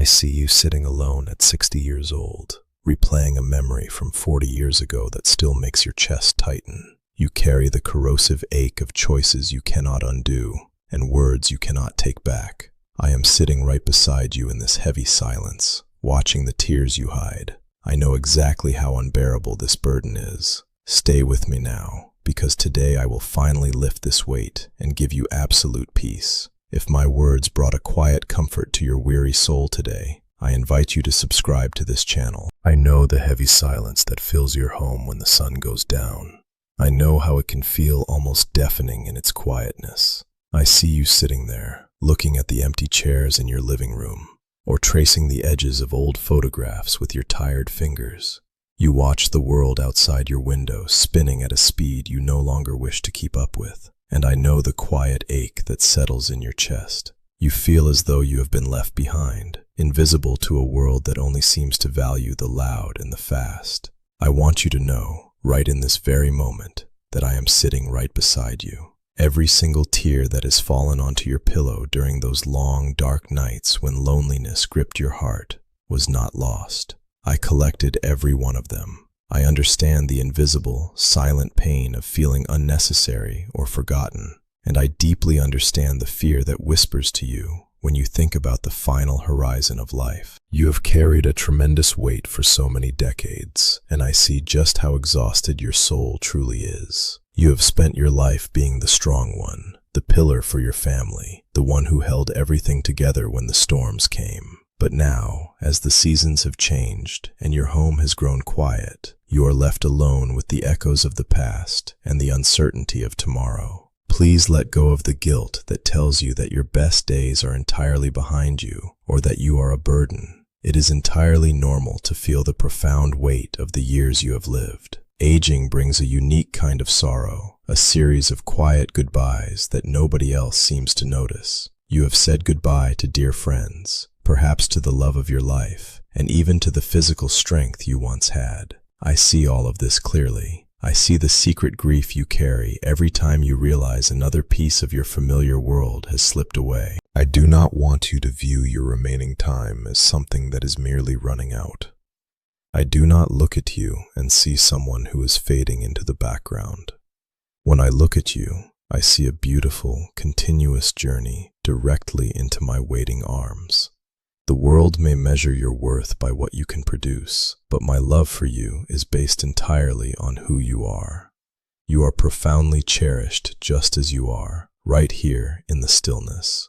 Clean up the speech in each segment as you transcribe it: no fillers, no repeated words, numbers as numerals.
I see you sitting alone at 60 years old, replaying a memory from 40 years ago that still makes your chest tighten. You carry the corrosive ache of choices you cannot undo and words you cannot take back. I am sitting right beside you in this heavy silence, watching the tears you hide. I know exactly how unbearable this burden is. Stay with me now, because today I will finally lift this weight and give you absolute peace. If my words brought a quiet comfort to your weary soul today, I invite you to subscribe to this channel. I know the heavy silence that fills your home when the sun goes down. I know how it can feel almost deafening in its quietness. I see you sitting there, looking at the empty chairs in your living room, or tracing the edges of old photographs with your tired fingers. You watch the world outside your window spinning at a speed you no longer wish to keep up with, and I know the quiet ache that settles in your chest. You feel as though you have been left behind, invisible to a world that only seems to value the loud and the fast. I want you to know, right in this very moment, that I am sitting right beside you. Every single tear that has fallen onto your pillow during those long, dark nights when loneliness gripped your heart was not lost. I collected every one of them. I understand the invisible, silent pain of feeling unnecessary or forgotten, and I deeply understand the fear that whispers to you when you think about the final horizon of life. You have carried a tremendous weight for so many decades, and I see just how exhausted your soul truly is. You have spent your life being the strong one, the pillar for your family, the one who held everything together when the storms came. But now, as the seasons have changed and your home has grown quiet, you are left alone with the echoes of the past and the uncertainty of tomorrow. Please let go of the guilt that tells you that your best days are entirely behind you or that you are a burden. It is entirely normal to feel the profound weight of the years you have lived. Aging brings a unique kind of sorrow, a series of quiet goodbyes that nobody else seems to notice. You have said goodbye to dear friends, perhaps to the love of your life, and even to the physical strength you once had. I see all of this clearly. I see the secret grief you carry every time you realize another piece of your familiar world has slipped away. I do not want you to view your remaining time as something that is merely running out. I do not look at you and see someone who is fading into the background. When I look at you, I see a beautiful, continuous journey directly into my waiting arms. The world may measure your worth by what you can produce, but my love for you is based entirely on who you are. You are profoundly cherished just as you are, right here in the stillness.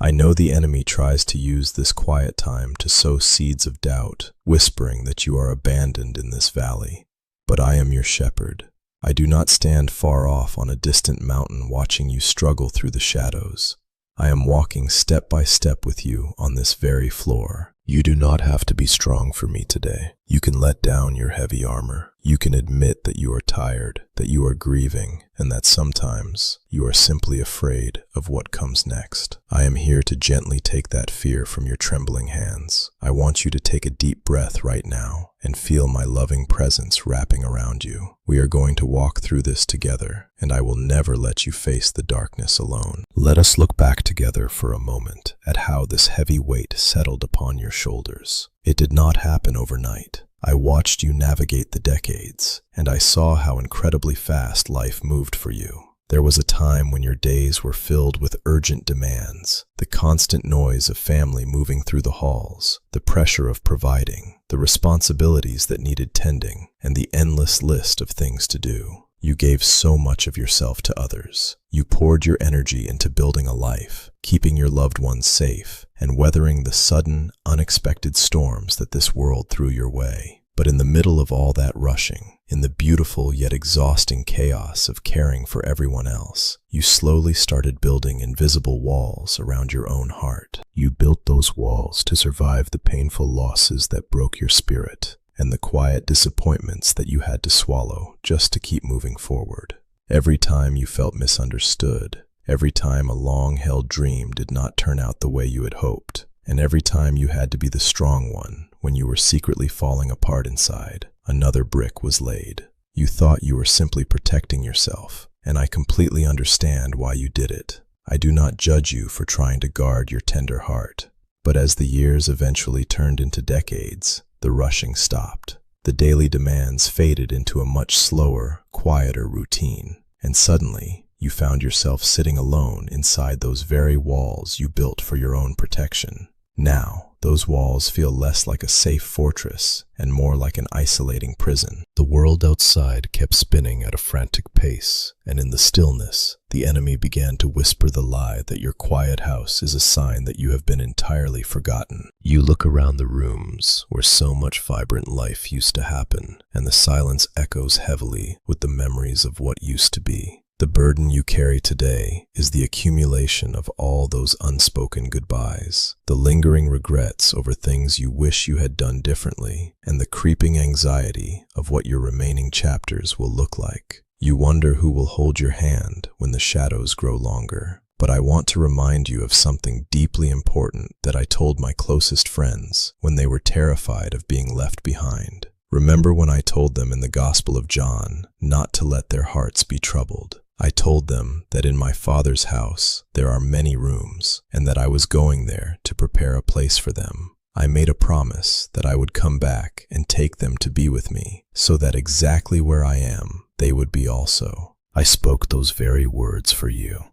I know the enemy tries to use this quiet time to sow seeds of doubt, whispering that you are abandoned in this valley. But I am your shepherd. I do not stand far off on a distant mountain watching you struggle through the shadows. I am walking step by step with you on this very floor. You do not have to be strong for me today. You can let down your heavy armor. You can admit that you are tired, that you are grieving, and that sometimes you are simply afraid of what comes next. I am here to gently take that fear from your trembling hands. I want you to take a deep breath right now and feel my loving presence wrapping around you. We are going to walk through this together, and I will never let you face the darkness alone. Let us look back together for a moment at how this heavy weight settled upon your shoulders. It did not happen overnight. I watched you navigate the decades, and I saw how incredibly fast life moved for you. There was a time when your days were filled with urgent demands, the constant noise of family moving through the halls, the pressure of providing, the responsibilities that needed tending, and the endless list of things to do. You gave so much of yourself to others. You poured your energy into building a life, keeping your loved ones safe, and weathering the sudden, unexpected storms that this world threw your way. But in the middle of all that rushing, in the beautiful yet exhausting chaos of caring for everyone else, you slowly started building invisible walls around your own heart. You built those walls to survive the painful losses that broke your spirit, and the quiet disappointments that you had to swallow just to keep moving forward. Every time you felt misunderstood, every time a long-held dream did not turn out the way you had hoped, and every time you had to be the strong one when you were secretly falling apart inside, another brick was laid. You thought you were simply protecting yourself, and I completely understand why you did it. I do not judge you for trying to guard your tender heart, But as the years eventually turned into decades, the rushing stopped. The daily demands faded into a much slower, quieter routine, and suddenly you found yourself sitting alone inside those very walls you built for your own protection. Now, those walls feel less like a safe fortress and more like an isolating prison. The world outside kept spinning at a frantic pace, and in the stillness, the enemy began to whisper the lie that your quiet house is a sign that you have been entirely forgotten. You look around the rooms where so much vibrant life used to happen, and the silence echoes heavily with the memories of what used to be. The burden you carry today is the accumulation of all those unspoken goodbyes, the lingering regrets over things you wish you had done differently, and the creeping anxiety of what your remaining chapters will look like. You wonder who will hold your hand when the shadows grow longer. But I want to remind you of something deeply important that I told my closest friends when they were terrified of being left behind. Remember when I told them in the Gospel of John not to let their hearts be troubled? I told them that in my Father's house there are many rooms, and that I was going there to prepare a place for them. I made a promise that I would come back and take them to be with me, so that exactly where I am, they would be also. I spoke those very words for you.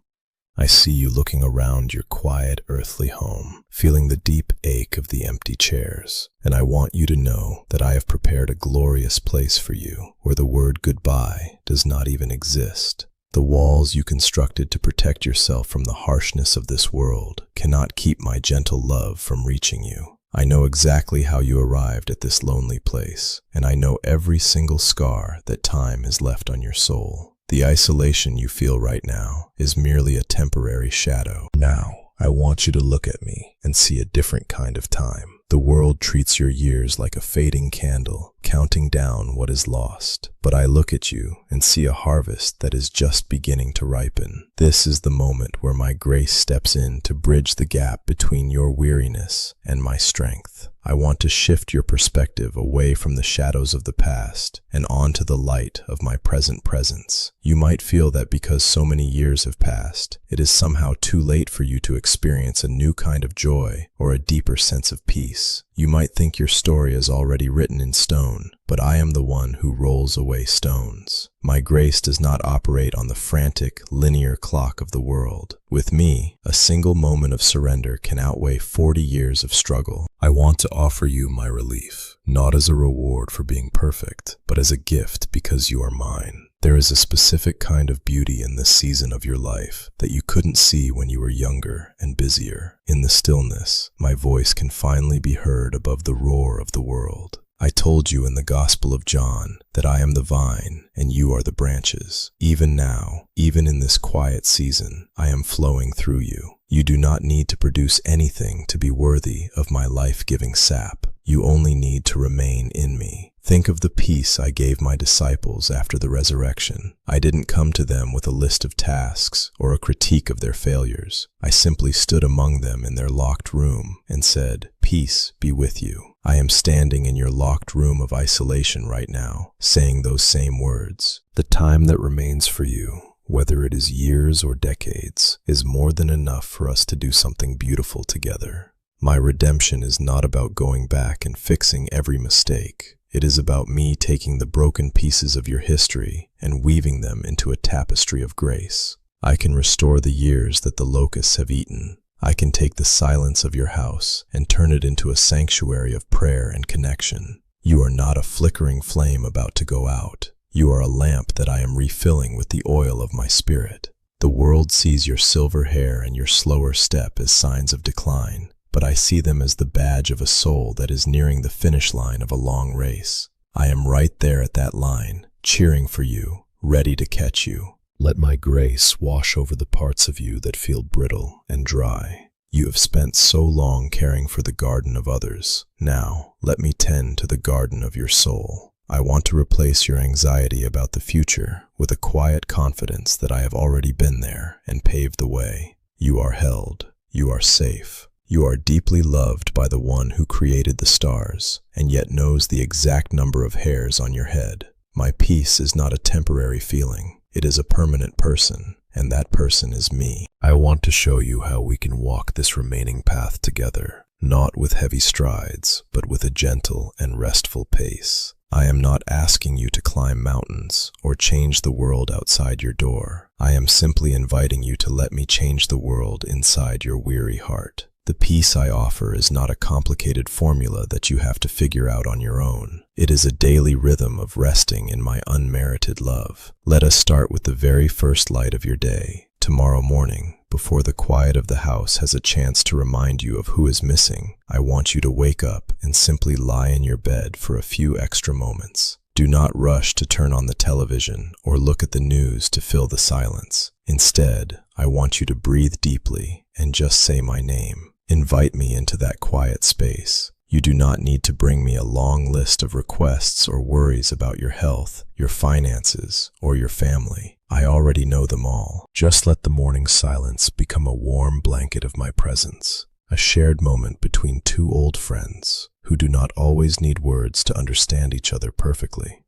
I see you looking around your quiet earthly home, feeling the deep ache of the empty chairs, and I want you to know that I have prepared a glorious place for you where the word goodbye does not even exist. The walls you constructed to protect yourself from the harshness of this world cannot keep my gentle love from reaching you. I know exactly how you arrived at this lonely place, and I know every single scar that time has left on your soul. The isolation you feel right now is merely a temporary shadow. Now, I want you to look at me and see a different kind of time. The world treats your years like a fading candle, counting down what is lost. But I look at you and see a harvest that is just beginning to ripen. This is the moment where my grace steps in to bridge the gap between your weariness and my strength. I want to shift your perspective away from the shadows of the past and onto the light of my present presence. You might feel that because so many years have passed, it is somehow too late for you to experience a new kind of joy or a deeper sense of peace. You might think your story is already written in stone, but I am the one who rolls away stones. My grace does not operate on the frantic, linear clock of the world. With me, a single moment of surrender can outweigh 40 years of struggle. I want to offer you my relief, not as a reward for being perfect, but as a gift because you are mine. There is a specific kind of beauty in this season of your life that you couldn't see when you were younger and busier. In the stillness, my voice can finally be heard above the roar of the world. I told you in the Gospel of John that I am the vine and you are the branches. Even now, even in this quiet season, I am flowing through you. You do not need to produce anything to be worthy of my life-giving sap. You only need to remain in me. Think of the peace I gave my disciples after the resurrection. I didn't come to them with a list of tasks or a critique of their failures. I simply stood among them in their locked room and said, "Peace be with you." I am standing in your locked room of isolation right now, saying those same words. The time that remains for you, whether it is years or decades, is more than enough for us to do something beautiful together. My redemption is not about going back and fixing every mistake. It is about me taking the broken pieces of your history and weaving them into a tapestry of grace. I can restore the years that the locusts have eaten. I can take the silence of your house and turn it into a sanctuary of prayer and connection. You are not a flickering flame about to go out. You are a lamp that I am refilling with the oil of my spirit. The world sees your silver hair and your slower step as signs of decline, but I see them as the badge of a soul that is nearing the finish line of a long race. I am right there at that line, cheering for you, ready to catch you. Let my grace wash over the parts of you that feel brittle and dry. You have spent so long caring for the garden of others. Now, let me tend to the garden of your soul. I want to replace your anxiety about the future with a quiet confidence that I have already been there and paved the way. You are held. You are safe. You are deeply loved by the one who created the stars and yet knows the exact number of hairs on your head. My peace is not a temporary feeling. It is a permanent person, and that person is me. I want to show you how we can walk this remaining path together. not with heavy strides, but with a gentle and restful pace. I am not asking you to climb mountains or change the world outside your door. I am simply inviting you to let me change the world inside your weary heart. The peace I offer is not a complicated formula that you have to figure out on your own. It is a daily rhythm of resting in my unmerited love. Let us start with the very first light of your day. Tomorrow morning, before the quiet of the house has a chance to remind you of who is missing, I want you to wake up and simply lie in your bed for a few extra moments. Do not rush to turn on the television or look at the news to fill the silence. Instead, I want you to breathe deeply and just say my name. Invite me into that quiet space. You do not need to bring me a long list of requests or worries about your health, your finances, or your family. I already know them all. Just let the morning silence become a warm blanket of my presence, a shared moment between two old friends who do not always need words to understand each other perfectly.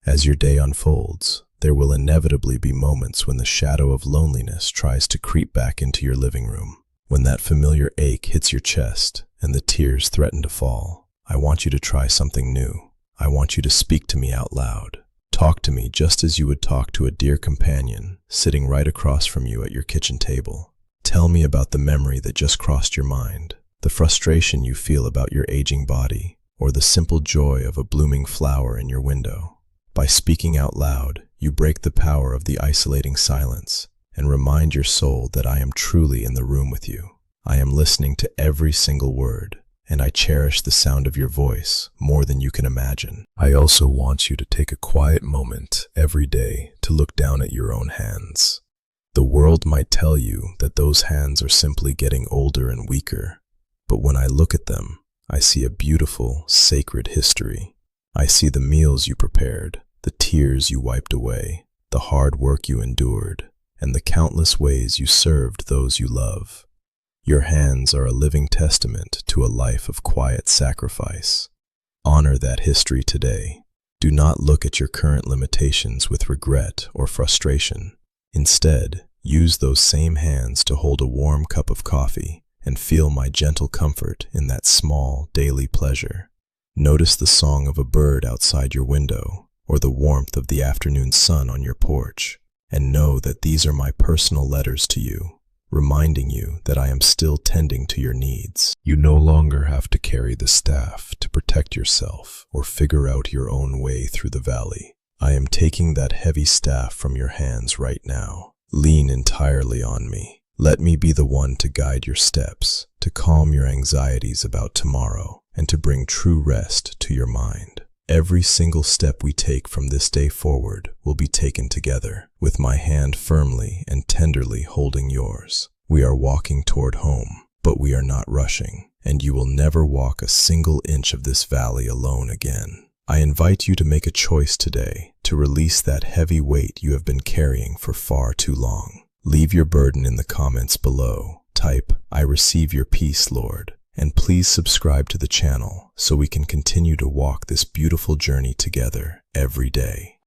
As your day unfolds, there will inevitably be moments when the shadow of loneliness tries to creep back into your living room. When that familiar ache hits your chest and the tears threaten to fall, I want you to try something new. I want you to speak to me out loud. Talk to me just as you would talk to a dear companion sitting right across from you at your kitchen table. Tell me about the memory that just crossed your mind, the frustration you feel about your aging body, or the simple joy of a blooming flower in your window. By speaking out loud, you break the power of the isolating silence and remind your soul that I am truly in the room with you. I am listening to every single word, and I cherish the sound of your voice more than you can imagine. I also want you to take a quiet moment every day to look down at your own hands. The world might tell you that those hands are simply getting older and weaker, but when I look at them, I see a beautiful, sacred history. I see the meals you prepared, the tears you wiped away, the hard work you endured, and the countless ways you served those you love. Your hands are a living testament to a life of quiet sacrifice. Honor that history today. Do not look at your current limitations with regret or frustration. Instead, use those same hands to hold a warm cup of coffee and feel my gentle comfort in that small daily pleasure. Notice the song of a bird outside your window or the warmth of the afternoon sun on your porch, and know that these are my personal letters to you, reminding you that I am still tending to your needs. You no longer have to carry the staff to protect yourself or figure out your own way through the valley. I am taking that heavy staff from your hands right now. Lean entirely on me. Let me be the one to guide your steps, to calm your anxieties about tomorrow, and to bring true rest to your mind. Every single step we take from this day forward will be taken together, with my hand firmly and tenderly holding yours. We are walking toward home, but we are not rushing, and you will never walk a single inch of this valley alone again. I invite you to make a choice today to release that heavy weight you have been carrying for far too long. Leave your burden in the comments below. Type, "I receive your peace, Lord." And please subscribe to the channel so we can continue to walk this beautiful journey together every day.